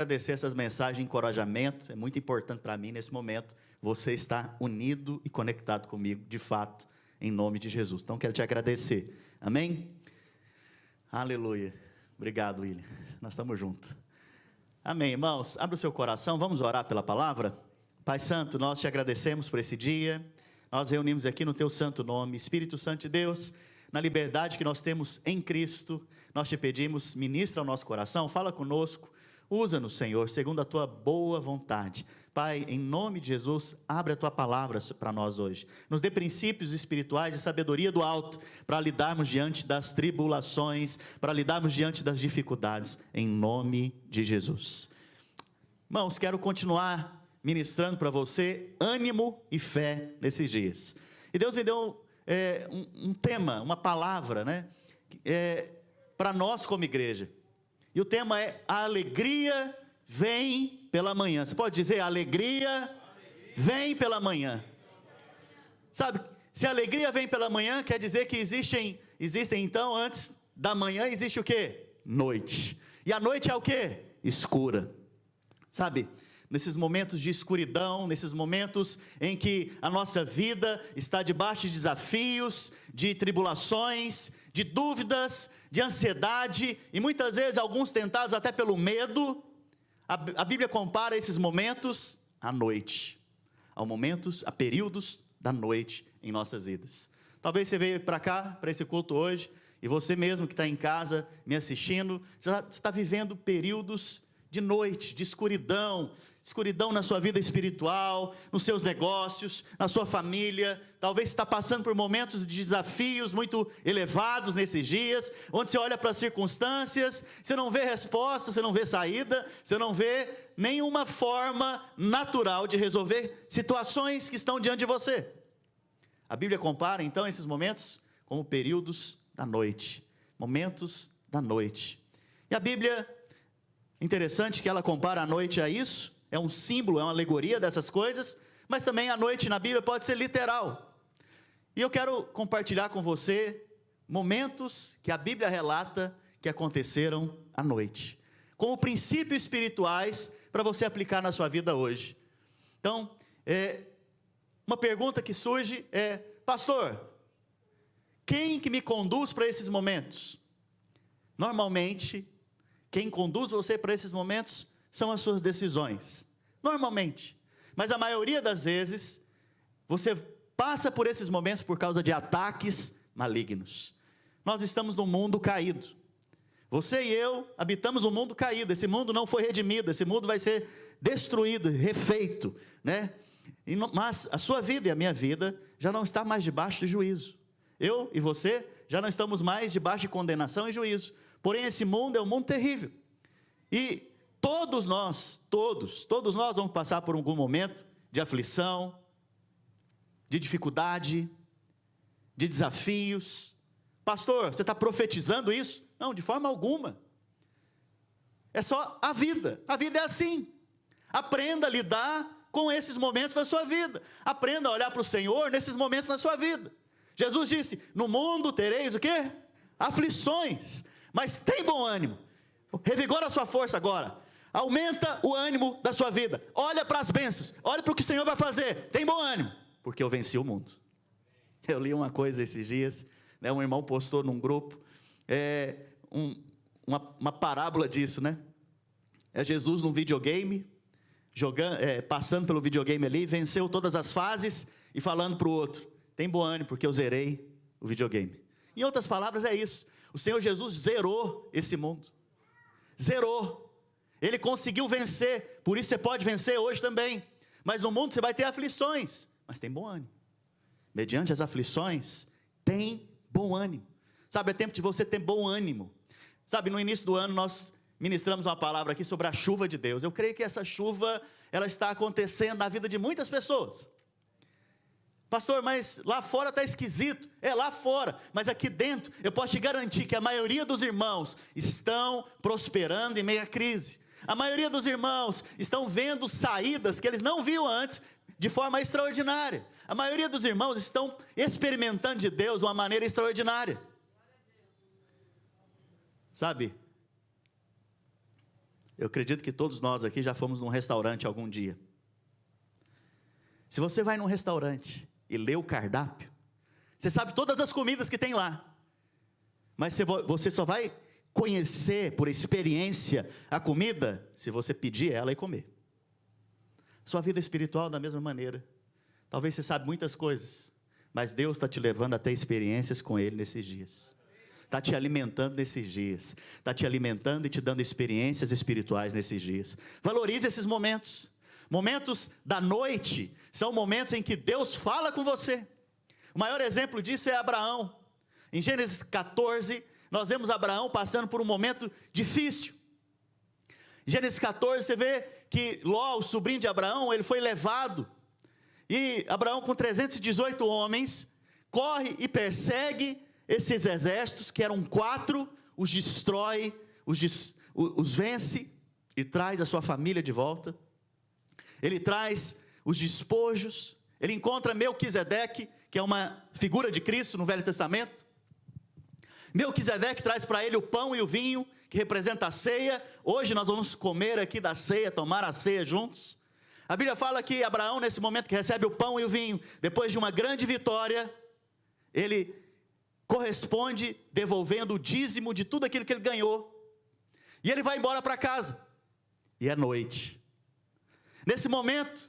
Agradecer essas mensagens de encorajamento, é muito importante para mim nesse momento, você está unido e conectado comigo, de fato, em nome de Jesus. Então quero te agradecer, amém? Aleluia, obrigado, William, nós estamos juntos. Amém, irmãos, abre o seu coração, vamos orar pela palavra? Pai Santo, nós te agradecemos por esse dia, nós reunimos aqui no teu santo nome, Espírito Santo de Deus, na liberdade que nós temos em Cristo, nós te pedimos, ministra o nosso coração, fala conosco, usa-nos, Senhor, segundo a tua boa vontade. Pai, em nome de Jesus, abre a tua palavra para nós hoje. Nos dê princípios espirituais e sabedoria do alto, para lidarmos diante das tribulações, para lidarmos diante das dificuldades, em nome de Jesus. Irmãos, quero continuar ministrando para você ânimo e fé nesses dias. E Deus me deu um tema, uma palavra, né? Para nós como igreja. E o tema é: a alegria vem pela manhã. Você pode dizer: a alegria vem pela manhã. Sabe, se a alegria vem pela manhã, quer dizer que existem então, antes da manhã, existe o quê? Noite. E a noite é o quê? Escura. Sabe, nesses momentos de escuridão, nesses momentos em que a nossa vida está debaixo de desafios, de tribulações, de dúvidas, de ansiedade, e muitas vezes alguns tentados até pelo medo, a Bíblia compara esses momentos à noite, a períodos da noite em nossas vidas. Talvez você veio para cá, para esse culto hoje, e você mesmo que está em casa me assistindo, já está vivendo períodos de noite, de escuridão na sua vida espiritual, nos seus negócios, na sua família. Talvez você está passando por momentos de desafios muito elevados nesses dias, onde você olha para as circunstâncias, você não vê resposta, você não vê saída, você não vê nenhuma forma natural de resolver situações que estão diante de você. A Bíblia compara então esses momentos como períodos da noite, momentos da noite. E a Bíblia, interessante que ela compara a noite a isso, é um símbolo, é uma alegoria dessas coisas, mas também a noite na Bíblia pode ser literal. E eu quero compartilhar com você momentos que a Bíblia relata que aconteceram à noite, como princípios espirituais para você aplicar na sua vida hoje. Então, uma pergunta que surge é: pastor, quem que me conduz para esses momentos? Normalmente, quem conduz você para esses momentos são as suas decisões, normalmente. Mas a maioria das vezes, você passa por esses momentos por causa de ataques malignos. Nós estamos num mundo caído. Você e eu habitamos um mundo caído. Esse mundo não foi redimido, esse mundo vai ser destruído, refeito, né? Mas a sua vida e a minha vida já não está mais debaixo de juízo. Eu e você já não estamos mais debaixo de condenação e juízo. Porém, esse mundo é um mundo terrível. E todos nós vamos passar por algum momento de aflição, de dificuldade, de desafios. Pastor, você está profetizando isso? Não, de forma alguma. É só a vida é assim. Aprenda a lidar com esses momentos da sua vida. Aprenda a olhar para o Senhor nesses momentos da sua vida. Jesus disse: no mundo tereis o quê? Aflições, mas tem bom ânimo. Revigora a sua força agora. Aumenta o ânimo da sua vida. Olha para as bênçãos. Olha para o que o Senhor vai fazer. Tem bom ânimo, porque eu venci o mundo. Eu li uma coisa esses dias, né? Um irmão postou num grupo uma parábola disso, né? É Jesus num videogame, passando pelo videogame ali, venceu todas as fases e falando para o outro: tem bom ânimo, porque eu zerei o videogame. Em outras palavras, é isso. O Senhor Jesus zerou esse mundo. Zerou. Ele conseguiu vencer, por isso você pode vencer hoje também. Mas no mundo você vai ter aflições, mas tem bom ânimo. Mediante as aflições, tem bom ânimo. Sabe, é tempo de você ter bom ânimo. Sabe, no início do ano nós ministramos uma palavra aqui sobre a chuva de Deus. Eu creio que essa chuva, ela está acontecendo na vida de muitas pessoas. Pastor, mas lá fora está esquisito. É lá fora, mas aqui dentro eu posso te garantir que a maioria dos irmãos estão prosperando em meio à crise. A maioria dos irmãos estão vendo saídas que eles não viam antes de forma extraordinária. A maioria dos irmãos estão experimentando de Deus de uma maneira extraordinária. Sabe, Eu acredito que todos nós aqui já fomos num restaurante algum dia. Se você vai num restaurante e lê o cardápio, você sabe todas as comidas que tem lá. Mas você só vai conhecer por experiência a comida se você pedir ela e comer. Sua vida espiritual da mesma maneira. Talvez você saiba muitas coisas, mas Deus está te levando a ter experiências com Ele nesses dias. Está te alimentando nesses dias. Está te alimentando e te dando experiências espirituais nesses dias. Valorize esses momentos. Momentos da noite são momentos em que Deus fala com você. O maior exemplo disso é Abraão. Em Gênesis 14, nós vemos Abraão passando por um momento difícil. Em Gênesis 14, você vê que Ló, o sobrinho de Abraão, ele foi levado. E Abraão, com 318 homens, corre e persegue esses exércitos, que eram 4, os destrói, os vence e traz a sua família de volta. Ele traz os despojos, ele encontra Melquisedeque, que é uma figura de Cristo no Velho Testamento. Melquisedeque traz para ele o pão e o vinho, que representa a ceia. Hoje nós vamos comer aqui da ceia, tomar a ceia juntos. A Bíblia fala que Abraão, nesse momento que recebe o pão e o vinho, depois de uma grande vitória, ele corresponde devolvendo o dízimo de tudo aquilo que ele ganhou. E ele vai embora para casa. E é noite. Nesse momento,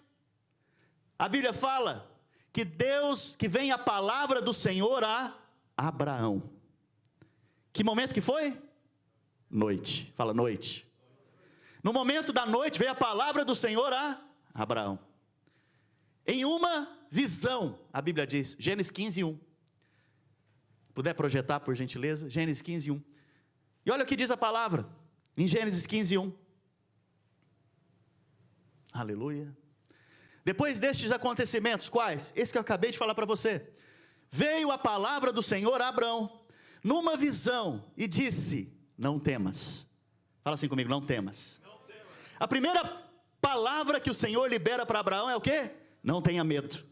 a Bíblia fala que vem a palavra do Senhor a Abraão. Que momento que foi? Noite. Fala noite. No momento da noite veio a palavra do Senhor a Abraão. Em uma visão, a Bíblia diz, Gênesis 15:1. Puder projetar, por gentileza, Gênesis 15:1. E olha o que diz a palavra, em Gênesis 15:1. Aleluia. Depois destes acontecimentos, quais? Esse que eu acabei de falar para você. Veio a palavra do Senhor a Abraão, numa visão, e disse, não temas. Fala assim comigo, não temas. Não temas. A primeira palavra que o Senhor libera para Abraão é o quê? Não tenha medo.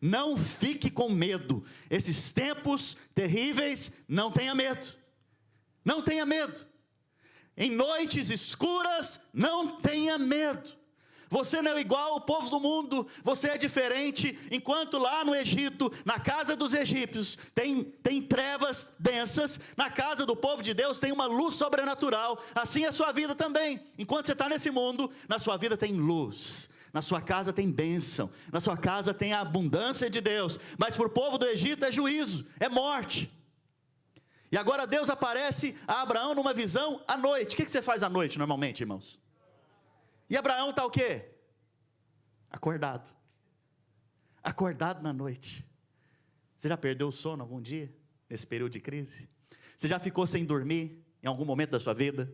Não fique com medo. Esses tempos terríveis, não tenha medo. Não tenha medo. Em noites escuras, não tenha medo. Você não é igual ao povo do mundo, você é diferente. Enquanto lá no Egito, na casa dos egípcios, tem trevas densas, na casa do povo de Deus tem uma luz sobrenatural. Assim é a sua vida também. Enquanto você está nesse mundo, na sua vida tem luz. Na sua casa tem bênção, na sua casa tem a abundância de Deus, mas para o povo do Egito é juízo, é morte. E agora Deus aparece a Abraão numa visão à noite. O que você faz à noite normalmente, irmãos? E Abraão está o quê? Acordado. Acordado na noite. Você já perdeu o sono algum dia, nesse período de crise? Você já ficou sem dormir em algum momento da sua vida?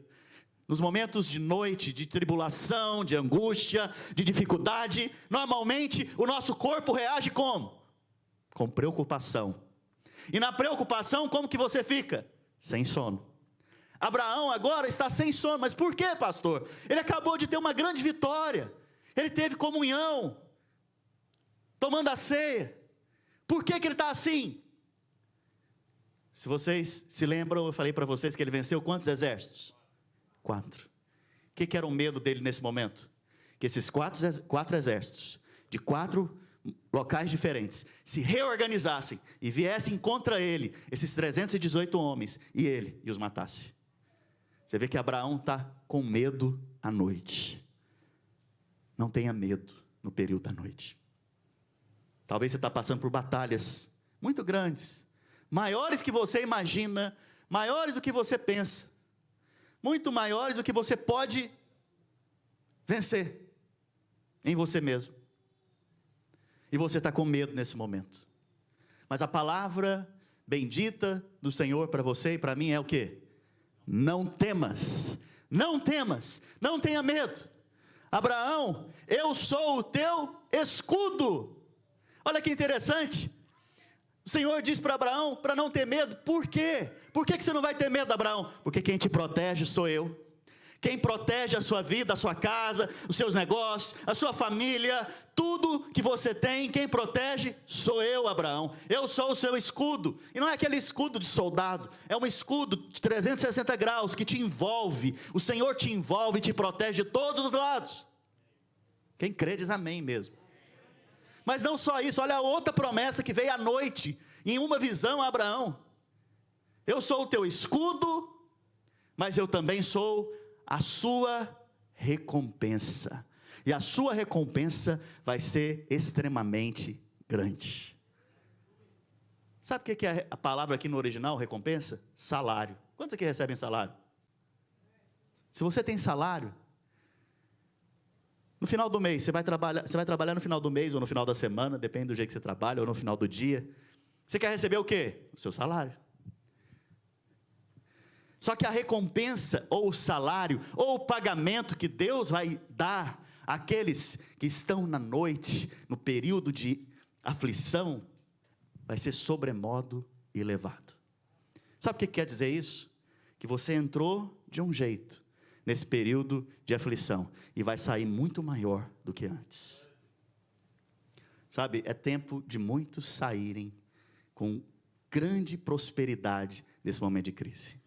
Nos momentos de noite, de tribulação, de angústia, de dificuldade, normalmente o nosso corpo reage como? Com preocupação. E na preocupação, como que você fica? Sem sono. Abraão agora está sem sono, mas por quê, pastor? Ele acabou de ter uma grande vitória, ele teve comunhão, tomando a ceia. Por que ele está assim? Se vocês se lembram, eu falei para vocês que ele venceu quantos exércitos? 4. O que era o medo dele nesse momento? Que esses quatro exércitos, de 4 locais diferentes, se reorganizassem e viessem contra ele, esses 318 homens, e ele os matasse. Você vê que Abraão está com medo à noite. Não tenha medo no período da noite. Talvez você está passando por batalhas muito grandes, maiores que você imagina, maiores do que você pensa, muito maiores do que você pode vencer em você mesmo. E você está com medo nesse momento. Mas a palavra bendita do Senhor para você e para mim é o quê? Não temas, não temas, não tenha medo. Abraão, eu sou o teu escudo. Olha que interessante. O Senhor diz para Abraão para não ter medo. Por quê? Por que você não vai ter medo, Abraão? Porque quem te protege sou eu. Quem protege a sua vida, a sua casa, os seus negócios, a sua família, tudo que você tem, quem protege sou eu, Abraão. Eu sou o seu escudo. E não é aquele escudo de soldado, é um escudo de 360 graus que te envolve. O Senhor te envolve e te protege de todos os lados. Quem crê diz amém mesmo. Mas não só isso, olha a outra promessa que veio à noite, em uma visão a Abraão. Eu sou o teu escudo, mas eu também sou a sua recompensa. E a sua recompensa vai ser extremamente grande. Sabe o que é a palavra aqui no original, recompensa? Salário. Quantos aqui recebem salário? Se você tem salário, no final do mês, você vai trabalhar no final do mês ou no final da semana, depende do jeito que você trabalha, ou no final do dia. Você quer receber o quê? O seu salário. Só que a recompensa, ou o salário, ou o pagamento que Deus vai dar àqueles que estão na noite, no período de aflição, vai ser sobremodo elevado. Sabe o que quer dizer isso? Que você entrou de um jeito, nesse período de aflição, e vai sair muito maior do que antes. Sabe, é tempo de muitos saírem com grande prosperidade nesse momento de crise.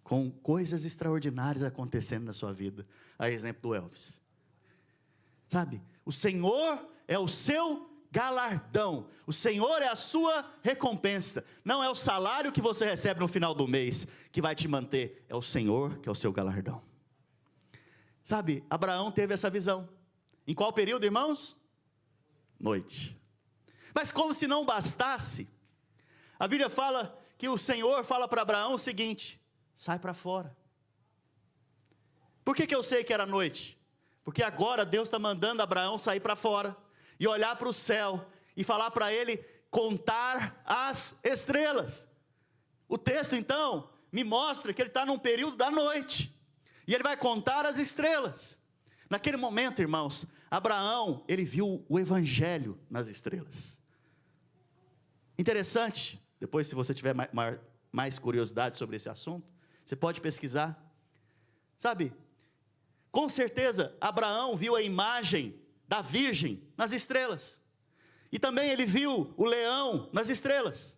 Com coisas extraordinárias acontecendo na sua vida. A exemplo do Elvis. Sabe, o Senhor é o seu galardão. O Senhor é a sua recompensa. Não é o salário que você recebe no final do mês que vai te manter. É o Senhor que é o seu galardão. Sabe, Abraão teve essa visão. Em qual período, irmãos? Noite. Mas como se não bastasse, a Bíblia fala que o Senhor fala para Abraão o seguinte: sai para fora. Por que eu sei que era noite? Porque agora Deus está mandando Abraão sair para fora e olhar para o céu e falar para ele contar as estrelas. O texto então me mostra que ele está num período da noite e ele vai contar as estrelas. Naquele momento, irmãos, Abraão, ele viu o evangelho nas estrelas. Interessante, depois se você tiver mais curiosidade sobre esse assunto, você pode pesquisar. Sabe, com certeza Abraão viu a imagem da virgem nas estrelas. E também ele viu o leão nas estrelas.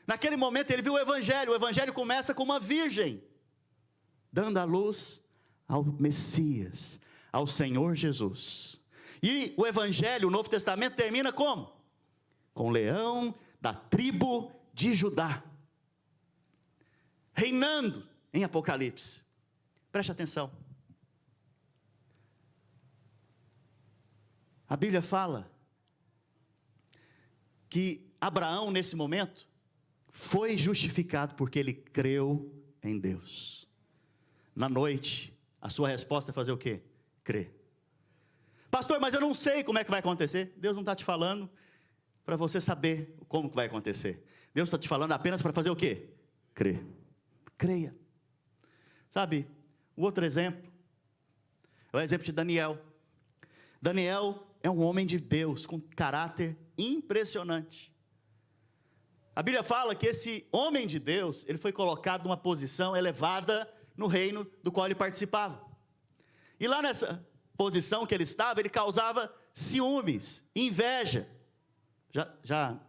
Naquele momento ele viu o evangelho começa com uma virgem, dando a luz ao Messias, ao Senhor Jesus. E o evangelho, o Novo Testamento termina como? Com o leão da tribo de Judá, reinando em Apocalipse. Preste atenção. A Bíblia fala que Abraão, nesse momento, foi justificado porque ele creu em Deus. Na noite, a sua resposta é fazer o quê? Crer. Pastor, mas eu não sei como é que vai acontecer. Deus não está te falando para você saber como que vai acontecer. Deus está te falando apenas para fazer o quê? Crer. Creia. Sabe, o outro exemplo é o exemplo de Daniel. Daniel é um homem de Deus com caráter impressionante. A Bíblia fala que esse homem de Deus, ele foi colocado numa posição elevada no reino do qual ele participava. E lá nessa posição que ele estava, ele causava ciúmes, inveja. Já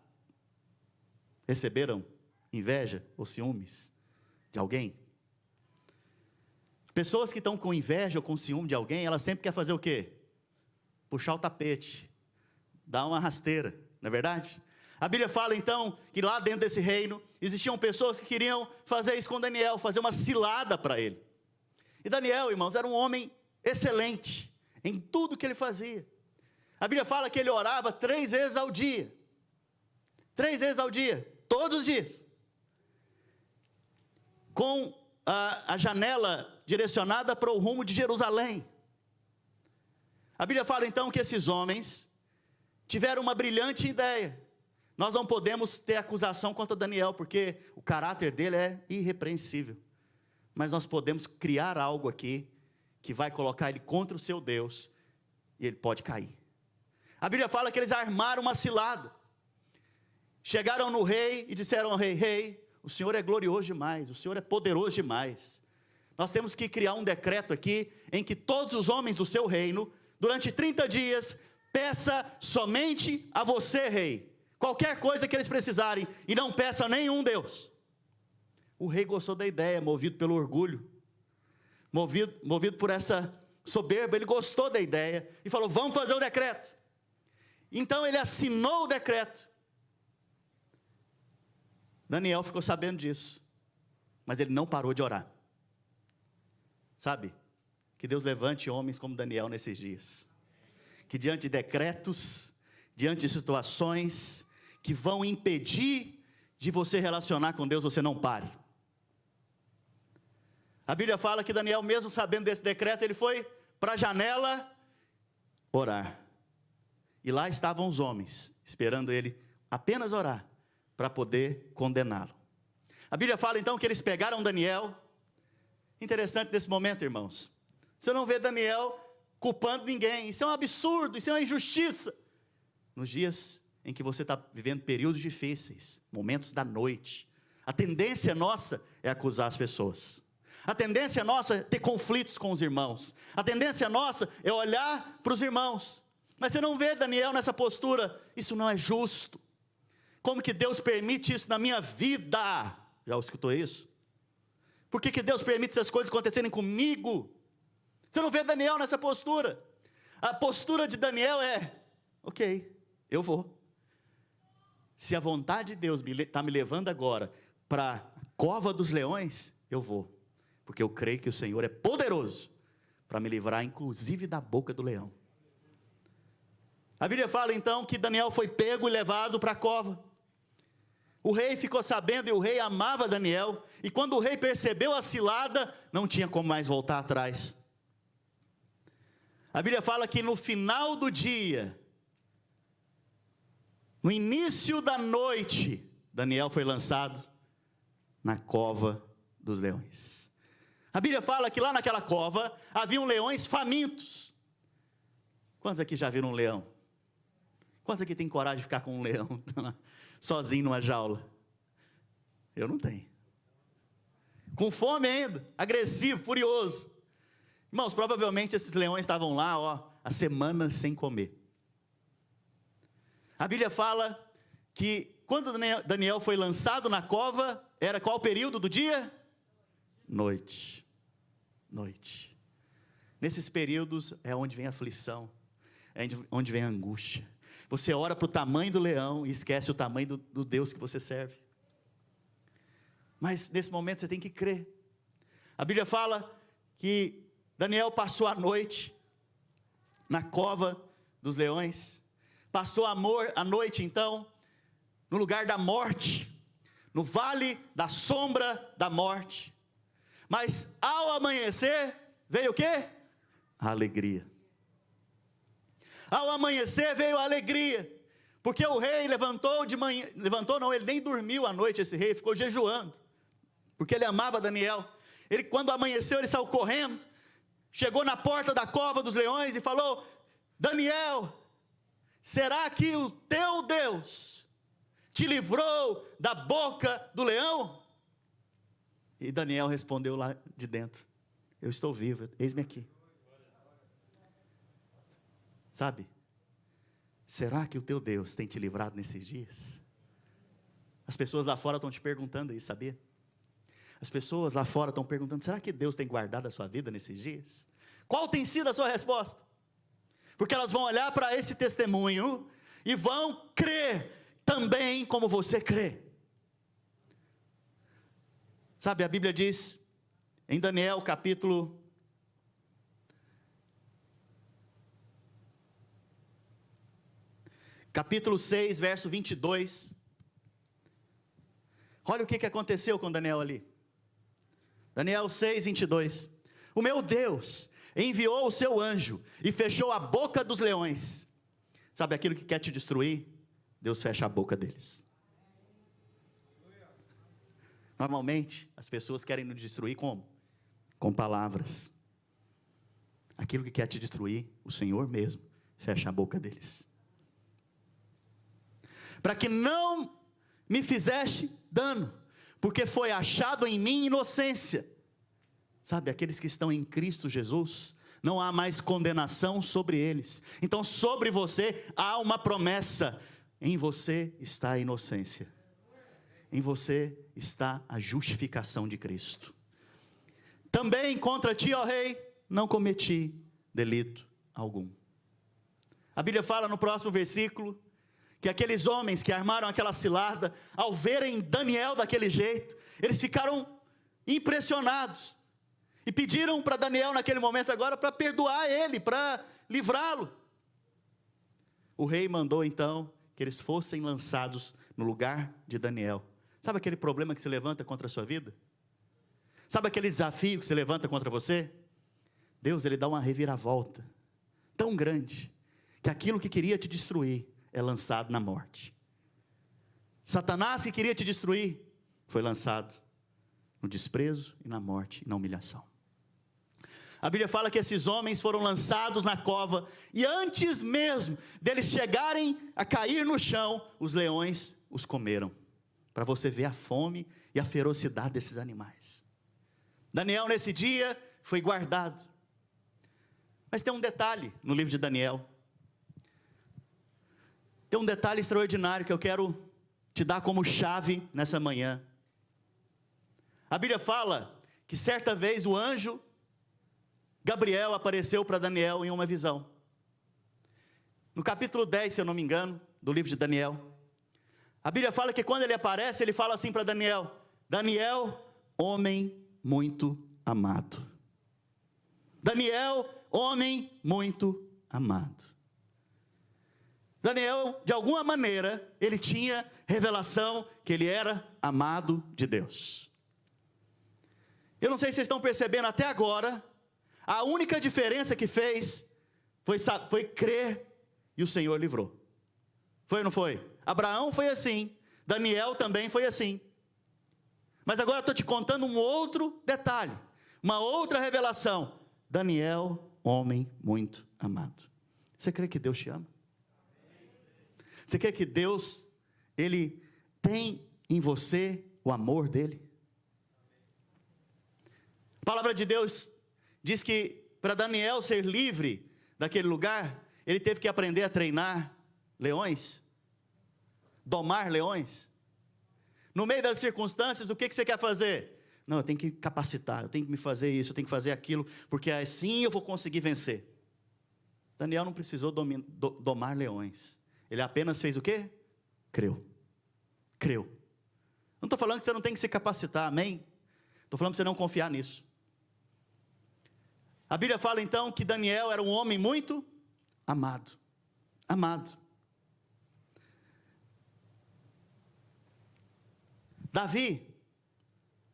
receberam inveja ou ciúmes de alguém? Pessoas que estão com inveja ou com ciúme de alguém, elas sempre querem fazer o quê? Puxar o tapete, dar uma rasteira, não é verdade? A Bíblia fala então, que lá dentro desse reino, existiam pessoas que queriam fazer isso com Daniel, fazer uma cilada para ele. E Daniel, irmãos, era um homem excelente, em tudo que ele fazia. A Bíblia fala que ele orava 3 vezes ao dia. 3 vezes ao dia, todos os dias. Com a janela direcionada para o rumo de Jerusalém. A Bíblia fala então que esses homens tiveram uma brilhante ideia. Nós não podemos ter acusação contra Daniel, porque o caráter dele é irrepreensível. Mas nós podemos criar algo aqui, que vai colocar ele contra o seu Deus, e ele pode cair. A Bíblia fala que eles armaram uma cilada. Chegaram no rei e disseram ao rei: rei, o Senhor é glorioso demais, o Senhor é poderoso demais. nós temos que criar um decreto aqui, em que todos os homens do seu reino, durante 30 dias, peça somente a você, rei, qualquer coisa que eles precisarem, e não peça a nenhum Deus. O rei gostou da ideia, movido pelo orgulho, movido por essa soberba, ele gostou da ideia, e falou, vamos fazer o decreto. Então ele assinou o decreto. Daniel ficou sabendo disso, mas ele não parou de orar. Sabe, que Deus levante homens como Daniel nesses dias, que diante de decretos, diante de situações que vão impedir de você relacionar com Deus, você não pare. A Bíblia fala que Daniel, mesmo sabendo desse decreto, ele foi para a janela orar, e lá estavam os homens, esperando ele apenas orar, para poder condená-lo. A Bíblia fala então que eles pegaram Daniel. Interessante nesse momento, irmãos, você não vê Daniel culpando ninguém, isso é um absurdo, isso é uma injustiça. Nos dias em que você está vivendo períodos difíceis, momentos da noite, a tendência nossa é acusar as pessoas, a tendência nossa é ter conflitos com os irmãos, a tendência nossa é olhar para os irmãos, mas você não vê Daniel nessa postura, isso não é justo, como que Deus permite isso na minha vida? Já escutou isso? Por que Deus permite essas coisas acontecerem comigo? Você não vê Daniel nessa postura. A postura de Daniel é, ok, eu vou. Se a vontade de Deus está me levando agora para a cova dos leões, eu vou. Porque eu creio que o Senhor é poderoso para me livrar, inclusive, da boca do leão. A Bíblia fala então que Daniel foi pego e levado para a cova. O rei ficou sabendo, e o rei amava Daniel, e quando o rei percebeu a cilada, não tinha como mais voltar atrás. A Bíblia fala que no final do dia, no início da noite, Daniel foi lançado na cova dos leões. A Bíblia fala que lá naquela cova, haviam leões famintos. Quantos aqui já viram um leão? Quantos aqui tem coragem de ficar com um leão sozinho numa jaula? Eu não tenho. Com fome ainda, agressivo, furioso. Irmãos, provavelmente esses leões estavam lá, há semanas sem comer. A Bíblia fala que quando Daniel foi lançado na cova, era qual período do dia? Noite. Noite. Nesses períodos é onde vem a aflição, é onde vem a angústia. Você ora para o tamanho do leão e esquece o tamanho do Deus que você serve. Mas nesse momento você tem que crer. A Bíblia fala que Daniel passou a noite na cova dos leões. Passou a noite então no lugar da morte, no vale da sombra da morte. Mas ao amanhecer veio o quê? A alegria. Ao amanhecer veio a alegria, porque o rei levantou de manhã, ele nem dormiu à noite, esse rei ficou jejuando, porque ele amava Daniel. Ele, quando amanheceu, ele saiu correndo, chegou na porta da cova dos leões e falou: Daniel, será que o teu Deus te livrou da boca do leão? E Daniel respondeu lá de dentro: eu estou vivo, eis-me aqui. Sabe, será que o teu Deus tem te livrado nesses dias? As pessoas lá fora estão te perguntando isso, sabia? As pessoas lá fora estão perguntando: será que Deus tem guardado a sua vida nesses dias? Qual tem sido a sua resposta? Porque elas vão olhar para esse testemunho e vão crer também como você crê. Sabe, a Bíblia diz em Daniel capítulo 6, verso 22. Olha o que aconteceu com Daniel ali. Daniel 6, 22. O meu Deus enviou o seu anjo e fechou a boca dos leões. Sabe aquilo que quer te destruir? Deus fecha a boca deles. Normalmente, as pessoas querem nos destruir como? Com palavras. Aquilo que quer te destruir, o Senhor mesmo fecha a boca deles. Para que não me fizeste dano, porque foi achado em mim inocência. Sabe, aqueles que estão em Cristo Jesus, não há mais condenação sobre eles. Então sobre você há uma promessa: em você está a inocência, em você está a justificação de Cristo. Também contra ti, ó rei, não cometi delito algum. A Bíblia fala no próximo versículo, que aqueles homens que armaram aquela cilada, ao verem Daniel daquele jeito, eles ficaram impressionados, e pediram para Daniel naquele momento agora, para perdoar ele, para livrá-lo. O rei mandou então, que eles fossem lançados no lugar de Daniel. Sabe aquele problema que se levanta contra a sua vida? Sabe aquele desafio que se levanta contra você? Deus, Ele dá uma reviravolta tão grande, que aquilo que queria te destruir, é lançado na morte. Satanás, que queria te destruir, foi lançado no desprezo e na morte e na humilhação. A Bíblia fala que esses homens foram lançados na cova, e antes mesmo deles chegarem a cair no chão, os leões os comeram, para você ver a fome e a ferocidade desses animais. Daniel nesse dia foi guardado. Mas tem um detalhe no livro de Daniel. Tem um detalhe extraordinário que eu quero te dar como chave nessa manhã. A Bíblia fala que certa vez o anjo Gabriel apareceu para Daniel em uma visão. No capítulo 10, se eu não me engano, do livro de Daniel, a Bíblia fala que quando ele aparece, ele fala assim para Daniel: Daniel, homem muito amado. Daniel, homem muito amado. Daniel, de alguma maneira, ele tinha revelação que ele era amado de Deus. Eu não sei se vocês estão percebendo até agora, a única diferença que fez foi crer, e o Senhor livrou. Foi ou não foi? Abraão foi assim, Daniel também foi assim. Mas agora eu estou te contando um outro detalhe, uma outra revelação. Daniel, homem muito amado. Você crê que Deus te ama? Você crê que Deus, Ele tem em você o amor dEle? A palavra de Deus diz que para Daniel ser livre daquele lugar, ele teve que aprender a treinar leões, domar leões. No meio das circunstâncias, o que você quer fazer? Não, eu tenho que capacitar, eu tenho que me fazer isso, eu tenho que fazer aquilo, porque assim eu vou conseguir vencer. Daniel não precisou domar leões. Ele apenas fez o quê? Creu. Creu. Não estou falando que você não tem que se capacitar, amém? Estou falando para você não confiar nisso. A Bíblia fala então que Daniel era um homem muito amado. Amado. Davi,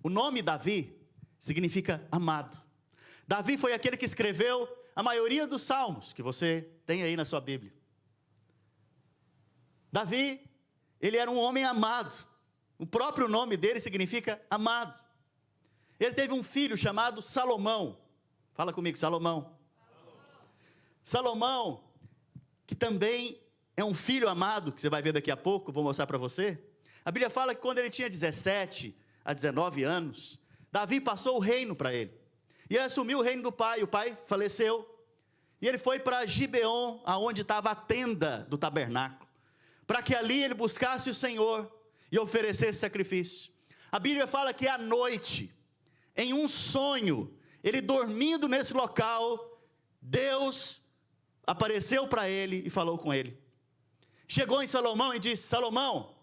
o nome Davi significa amado. Davi foi aquele que escreveu a maioria dos salmos que você tem aí na sua Bíblia. Davi, ele era um homem amado. O próprio nome dele significa amado. Ele teve um filho chamado Salomão. Fala comigo, Salomão. Salomão, que também é um filho amado, que você vai ver daqui a pouco, vou mostrar para você. A Bíblia fala que quando ele tinha 17 a 19 anos, Davi passou o reino para ele. E ele assumiu o reino do pai, o pai faleceu. E ele foi para Gibeon, aonde estava a tenda do tabernáculo, para que ali ele buscasse o Senhor e oferecesse sacrifício. A Bíblia fala que à noite, em um sonho, ele dormindo nesse local, Deus apareceu para ele e falou com ele. Chegou em Salomão e disse: Salomão,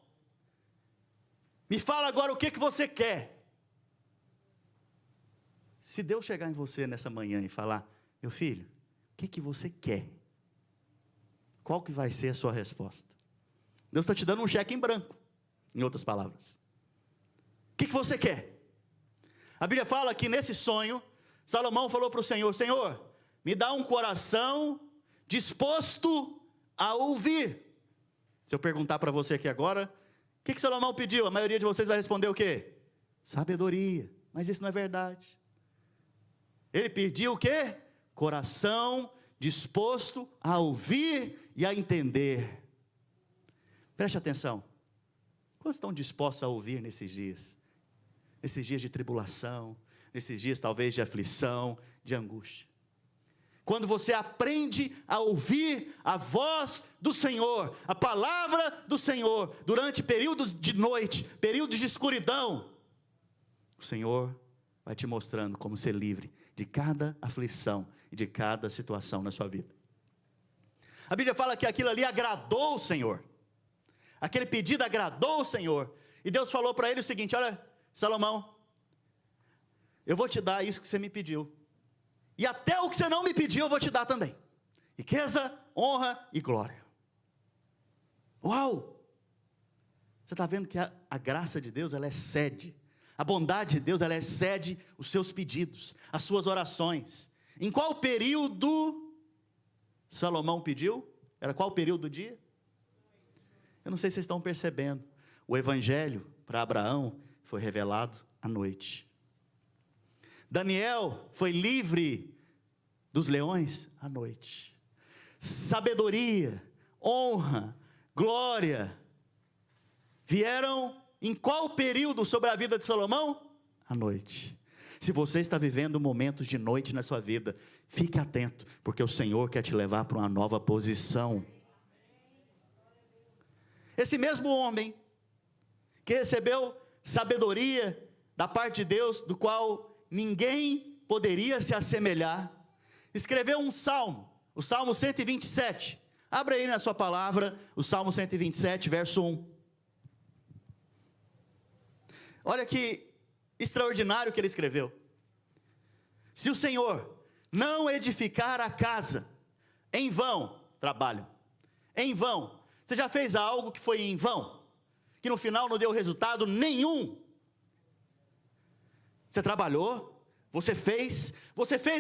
me fala agora o que você quer. Se Deus chegar em você nessa manhã e falar: meu filho, o que você quer? Qual que vai ser a sua resposta? Deus está te dando um cheque em branco, em outras palavras. O que você quer? A Bíblia fala que nesse sonho, Salomão falou para o Senhor: Senhor, me dá um coração disposto a ouvir. Se eu perguntar para você aqui agora, o que Salomão pediu? A maioria de vocês vai responder o quê? Sabedoria. Mas isso não é verdade. Ele pediu o quê? Coração disposto a ouvir e a entender. Preste atenção. Quantos estão dispostos a ouvir nesses dias? Nesses dias de tribulação, nesses dias talvez de aflição, de angústia. Quando você aprende a ouvir a voz do Senhor, a palavra do Senhor, durante períodos de noite, períodos de escuridão, o Senhor vai te mostrando como ser livre de cada aflição e de cada situação na sua vida. A Bíblia fala que aquilo ali agradou o Senhor. Aquele pedido agradou o Senhor. E Deus falou para ele o seguinte: olha, Salomão, eu vou te dar isso que você me pediu. E até o que você não me pediu eu vou te dar também. Riqueza, honra e glória. Uau! Você está vendo que a graça de Deus, ela excede. A bondade de Deus, ela excede os seus pedidos, as suas orações. Em qual período Salomão pediu? Era qual período do dia? Eu não sei se vocês estão percebendo. O evangelho para Abraão foi revelado à noite. Daniel foi livre dos leões à noite. Sabedoria, honra, glória vieram em qual período sobre a vida de Salomão? À noite. Se você está vivendo momentos de noite na sua vida, fique atento, porque o Senhor quer te levar para uma nova posição. Esse mesmo homem que recebeu sabedoria da parte de Deus, do qual ninguém poderia se assemelhar, escreveu um salmo, o Salmo 127. Abra aí na sua palavra, o Salmo 127, verso 1. Olha que extraordinário que ele escreveu. Se o Senhor não edificar a casa, em vão trabalham. Em vão. Você já fez algo que foi em vão? Que no final não deu resultado nenhum? Você trabalhou, você fez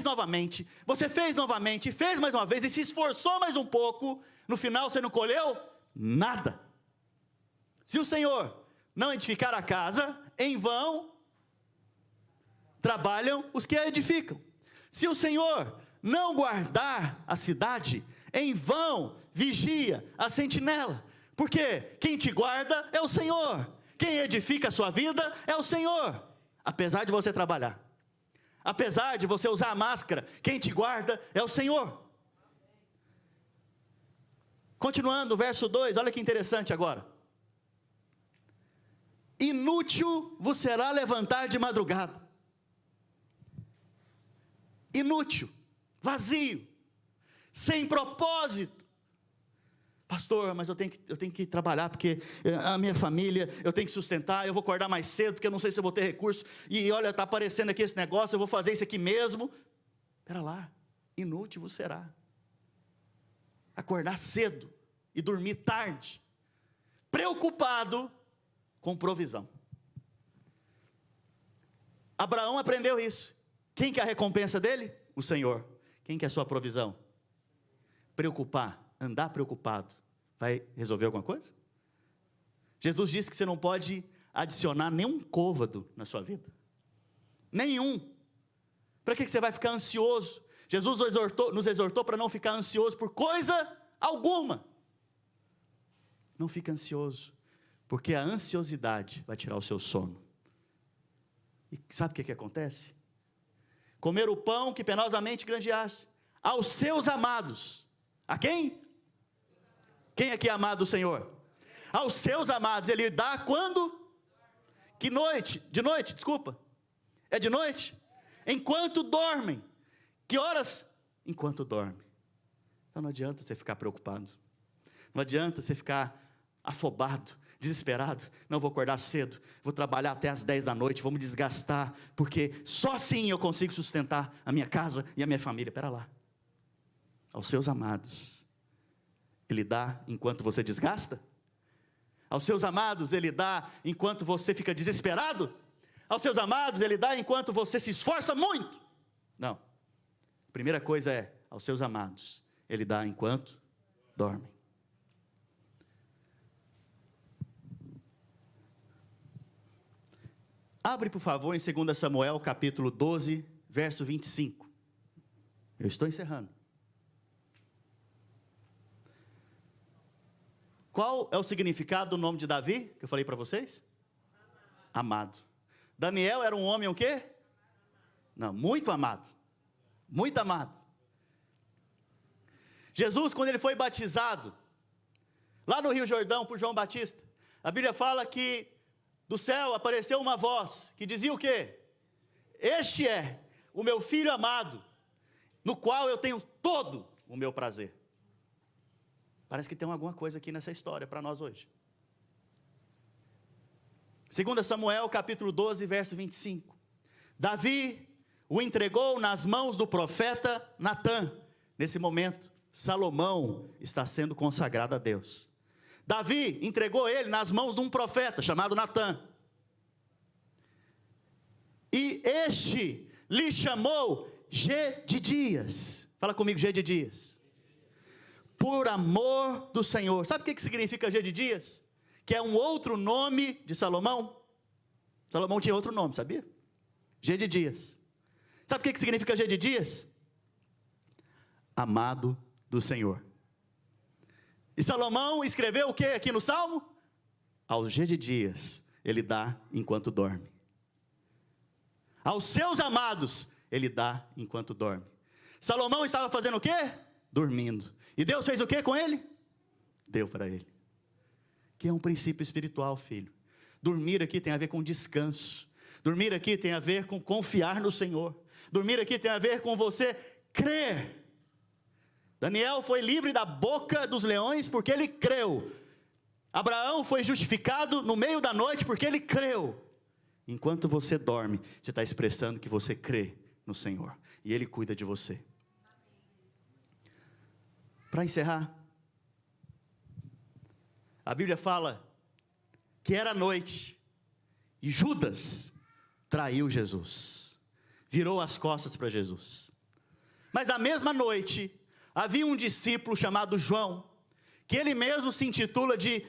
novamente, e fez mais uma vez, e se esforçou mais um pouco, no final você não colheu nada. Se o Senhor não edificar a casa, em vão trabalham os que a edificam. Se o Senhor não guardar a cidade, em vão vigia a sentinela. Porque quem te guarda é o Senhor. Quem edifica a sua vida é o Senhor. Apesar de você trabalhar, apesar de você usar a máscara, quem te guarda é o Senhor. Continuando, verso 2, olha que interessante agora. Inútil vos será levantar de madrugada. Inútil, vazio, sem propósito. Pastor, mas eu tenho que trabalhar, porque a minha família, eu tenho que sustentar, eu vou acordar mais cedo, porque eu não sei se eu vou ter recurso, e olha, está aparecendo aqui esse negócio, eu vou fazer isso aqui mesmo. Espera lá, inútil vos será. Acordar cedo e dormir tarde, preocupado com provisão. Abraão aprendeu isso. Quem que é a recompensa dele? O Senhor. Quem que é a sua provisão? Preocupar, andar preocupado, vai resolver alguma coisa? Jesus disse que você não pode adicionar nenhum côvado na sua vida. Nenhum. Para que você vai ficar ansioso? Jesus nos exortou para não ficar ansioso por coisa alguma. Não fica ansioso, porque a ansiosidade vai tirar o seu sono. E sabe o que acontece? Comer o pão que penosamente granjeaste, aos seus amados. A quem? Quem aqui é amado do Senhor? Aos seus amados, ele dá quando? Que noite? De noite, desculpa. É de noite? Enquanto dormem. Que horas? Enquanto dormem. Então não adianta você ficar preocupado. Não adianta você ficar afobado, desesperado. Não, vou acordar cedo, vou trabalhar até as 10 da noite, vou me desgastar, porque só assim eu consigo sustentar a minha casa e a minha família. Espera lá. Aos seus amados, ele dá enquanto você desgasta? Aos seus amados, ele dá enquanto você fica desesperado? Aos seus amados, ele dá enquanto você se esforça muito? Não. A primeira coisa é, aos seus amados, ele dá enquanto dormem. Abre, por favor, em 2 Samuel, capítulo 12, verso 25. Eu estou encerrando. Qual é o significado do nome de Davi, que eu falei para vocês? Amado. Daniel era um homem o quê? Não, muito amado. Muito amado. Jesus, quando ele foi batizado, lá no Rio Jordão, por João Batista, a Bíblia fala que do céu apareceu uma voz, que dizia o quê? Este é o meu Filho amado, no qual eu tenho todo o meu prazer. Parece que tem alguma coisa aqui nessa história para nós hoje. 2 Samuel, capítulo 12, verso 25. Davi o entregou nas mãos do profeta Natã. Nesse momento, Salomão está sendo consagrado a Deus. Davi entregou ele nas mãos de um profeta chamado Natã. E este lhe chamou Gedidias. Fala comigo, Gedidias. Por amor do Senhor. Sabe o que significa Gedidias? Que é um outro nome de Salomão. Salomão tinha outro nome, sabia? Gedidias. Sabe o que significa Gedidias? Amado do Senhor. E Salomão escreveu o que aqui no Salmo? Aos Gedidias ele dá enquanto dorme. Aos seus amados ele dá enquanto dorme. Salomão estava fazendo o quê? Dormindo. E Deus fez o quê com ele? Deu para ele. Que é um princípio espiritual, filho. Dormir aqui tem a ver com descanso. Dormir aqui tem a ver com confiar no Senhor. Dormir aqui tem a ver com você crer. Daniel foi livre da boca dos leões porque ele creu. Abraão foi justificado no meio da noite porque ele creu. Enquanto você dorme, você está expressando que você crê no Senhor. E Ele cuida de você. Para encerrar, a Bíblia fala que era noite e Judas traiu Jesus. Virou as costas para Jesus. Mas na mesma noite, havia um discípulo chamado João, que ele mesmo se intitula de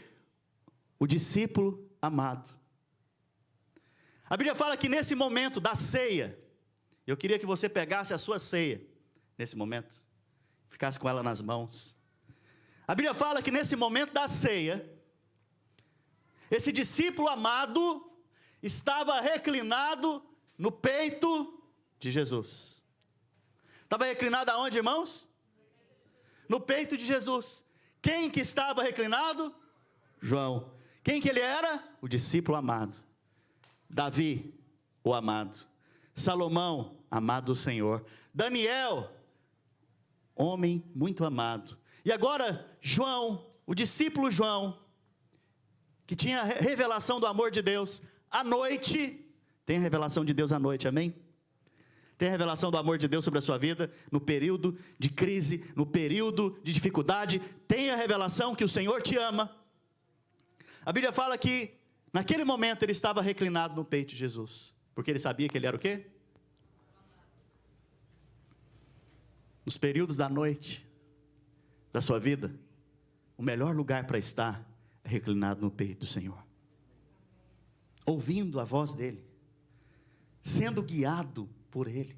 o discípulo amado. A Bíblia fala que nesse momento da ceia, eu queria que você pegasse a sua ceia, nesse momento, ficasse com ela nas mãos. A Bíblia fala que nesse momento da ceia, esse discípulo amado estava reclinado no peito de Jesus. Estava reclinado aonde, irmãos? No peito de Jesus. Quem que estava reclinado? João. Quem que ele era? O discípulo amado. Davi, o amado. Salomão, amado do Senhor. Daniel, homem muito amado. E agora, João, o discípulo João, que tinha a revelação do amor de Deus, à noite, tem a revelação de Deus à noite, amém? Tem a revelação do amor de Deus sobre a sua vida, no período de crise, no período de dificuldade, tem a revelação que o Senhor te ama. A Bíblia fala que, naquele momento, ele estava reclinado no peito de Jesus, porque ele sabia que ele era o quê? Nos períodos da noite, da sua vida, o melhor lugar para estar é reclinado no peito do Senhor, ouvindo a voz dEle, sendo guiado por Ele.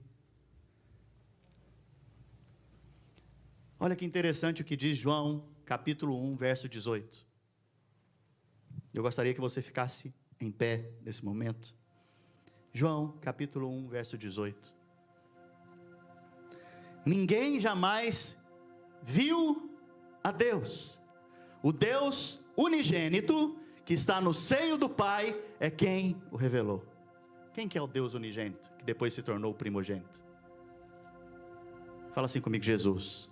Olha que interessante o que diz João, capítulo 1, verso 18. Eu gostaria que você ficasse em pé nesse momento. João, capítulo 1, verso 18. Ninguém jamais viu a Deus. O Deus unigênito, que está no seio do Pai, é quem o revelou. Quem que é o Deus unigênito, que depois se tornou o primogênito? Fala assim comigo, Jesus.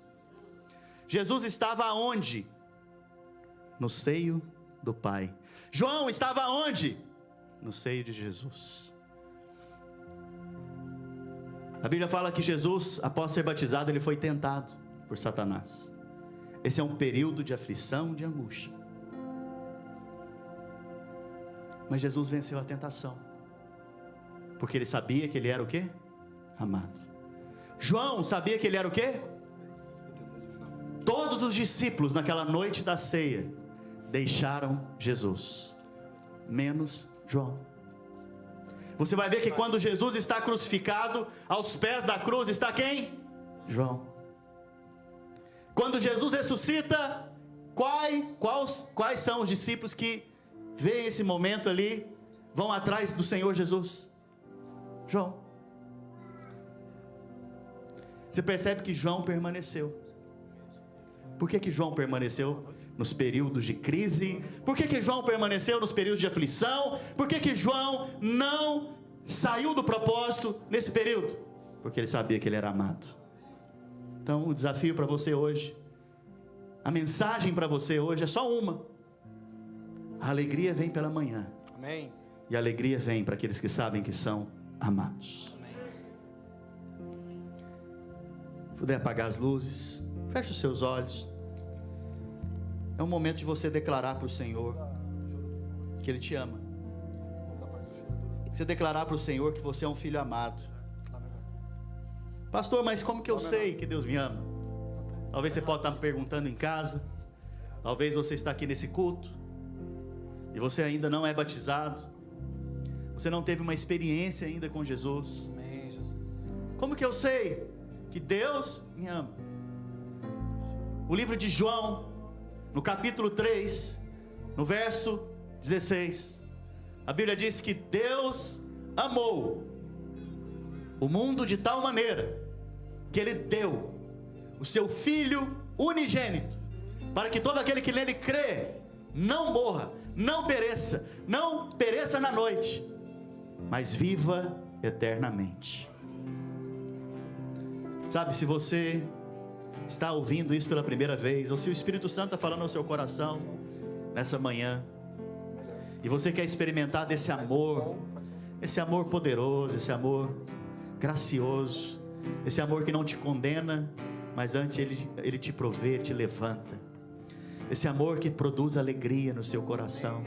Jesus estava aonde? No seio do Pai. João estava aonde? No seio de Jesus. A Bíblia fala que Jesus, após ser batizado, ele foi tentado por Satanás. Esse é um período de aflição, de angústia. Mas Jesus venceu a tentação, porque ele sabia que ele era o quê? Amado. João sabia que ele era o quê? Todos os discípulos naquela noite da ceia deixaram Jesus, menos João. Você vai ver que quando Jesus está crucificado, aos pés da cruz está quem? João. Quando Jesus ressuscita, quais são os discípulos que veem esse momento ali, vão atrás do Senhor Jesus? João. Você percebe que João permaneceu. Por que João permaneceu nos períodos de crise? Por que João permaneceu nos períodos de aflição? Por que João não saiu do propósito nesse período? Porque ele sabia que ele era amado. Então o desafio para você hoje, a mensagem para você hoje é só uma: a alegria vem pela manhã. Amém. E a alegria vem para aqueles que sabem que são amados. Amém. Se puder apagar as luzes, feche os seus olhos. É um momento de você declarar para o Senhor que Ele te ama. Você declarar para o Senhor que você é um filho amado. Pastor, mas como que eu sei que Deus me ama? Talvez você possa estar me perguntando em casa. Talvez você está aqui nesse culto e você ainda não é batizado. Você não teve uma experiência ainda com Jesus. Amém, Jesus. Como que eu sei que Deus me ama? O livro de João, no capítulo 3, no verso 16, a Bíblia diz que Deus amou o mundo de tal maneira que Ele deu o seu Filho unigênito, para que todo aquele que nele crê não morra, não pereça na noite, mas viva eternamente. Sabe, se você está ouvindo isso pela primeira vez, ou se o Espírito Santo está falando ao seu coração nessa manhã, e você quer experimentar desse amor, esse amor poderoso, esse amor gracioso, esse amor que não te condena, mas antes ele te provê, te levanta, esse amor que produz alegria no seu coração.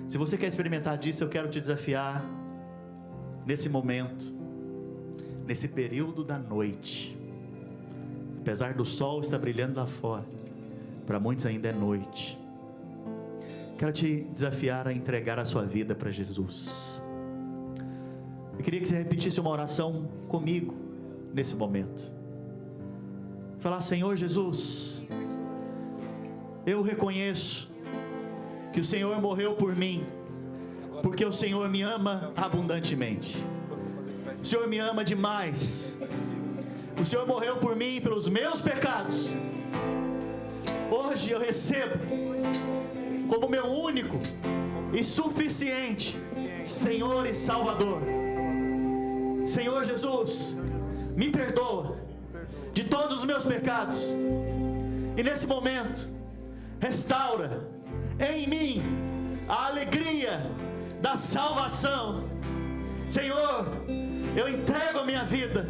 Se você quer experimentar disso, eu quero te desafiar nesse momento, nesse período da noite. Apesar do sol estar brilhando lá fora, para muitos ainda é noite. Quero te desafiar a entregar a sua vida para Jesus. Eu queria que você repetisse uma oração comigo nesse momento. Falar: Senhor Jesus, eu reconheço que o Senhor morreu por mim, porque o Senhor me ama abundantemente. O Senhor me ama demais. O Senhor morreu por mim e pelos meus pecados. Hoje eu recebo como meu único e suficiente Senhor e Salvador. Senhor Jesus, me perdoa de todos os meus pecados, e nesse momento restaura em mim a alegria da salvação. Senhor, eu entrego a minha vida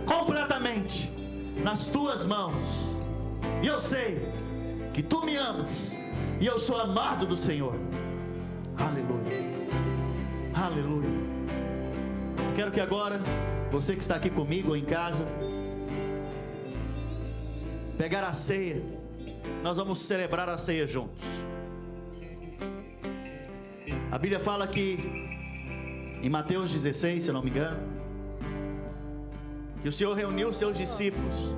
completamente nas tuas mãos, e eu sei que tu me amas, e eu sou amado do Senhor. Aleluia, aleluia. Quero que agora, você que está aqui comigo ou em casa, pegar a ceia. Nós vamos celebrar a ceia juntos. A Bíblia fala que em Mateus 16, se eu não me engano, que o Senhor reuniu os seus discípulos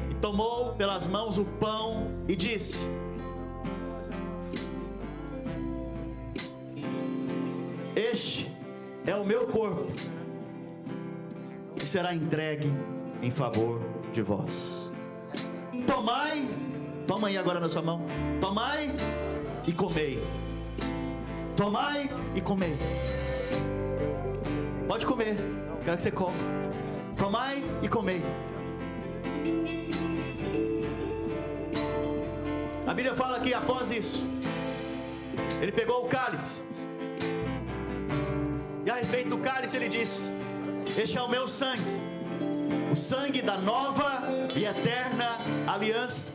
e tomou pelas mãos o pão e disse: este é o meu corpo, que será entregue em favor de vós. Tomai, toma aí agora na sua mão, tomai e comei. Tomai e comei. Pode comer, quero que você coma. Tomai e comei. A Bíblia fala que após isso, ele pegou o cálice, e a respeito do cálice ele disse: este é o meu sangue, o sangue da nova e eterna aliança.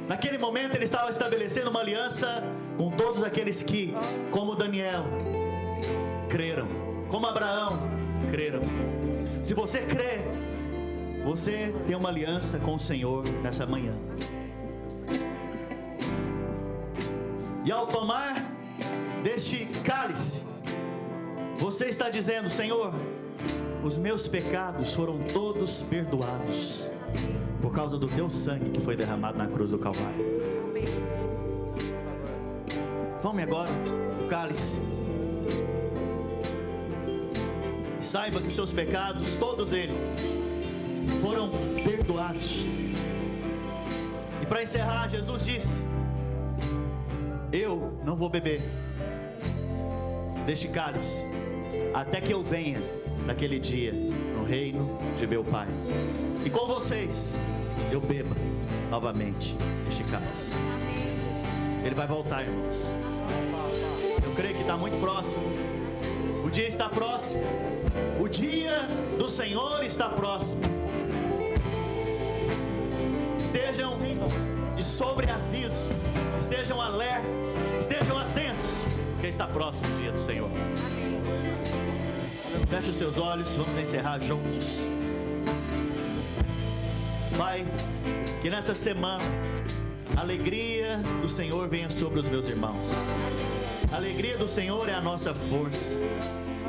Naquele momento ele estava estabelecendo uma aliança com todos aqueles que, como Daniel, creram, como Abraão, creram. Se você crê, você tem uma aliança com o Senhor nessa manhã. E ao tomar deste cálice, você está dizendo: Senhor, os meus pecados foram todos perdoados por causa do teu sangue que foi derramado na cruz do Calvário. Tome agora o cálice. saiba que os seus pecados, todos eles, foram perdoados. E para encerrar, Jesus disse: eu não vou beber deste cálice até que eu venha naquele dia no reino de meu Pai, e com vocês eu beba novamente este cálice. Ele vai voltar, irmãos. Eu creio que está muito próximo. O dia está próximo. O dia do Senhor está próximo. Estejam de sobreaviso, estejam alertas, estejam atentos, porque está próximo o dia do Senhor. Feche os seus olhos, vamos encerrar juntos. Pai, que nessa semana a alegria do Senhor venha sobre os meus irmãos. A alegria do Senhor é a nossa força.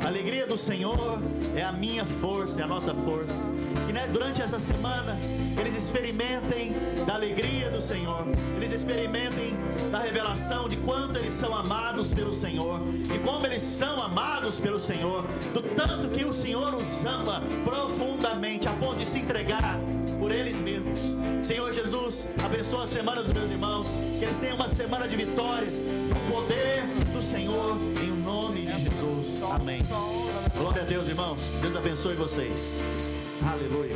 A alegria do Senhor é a minha força, é a nossa força. E durante essa semana eles experimentem da alegria do Senhor. Eles experimentem da revelação de quanto eles são amados pelo Senhor, de como eles são amados pelo Senhor, do tanto que o Senhor os ama profundamente, a ponto de se entregar por eles mesmos. Senhor Jesus, abençoa a semana dos meus irmãos, que eles tenham uma semana de vitórias, no poder do Senhor, em nome de Jesus. Amém. Glória a Deus, irmãos. Deus abençoe vocês. Aleluia.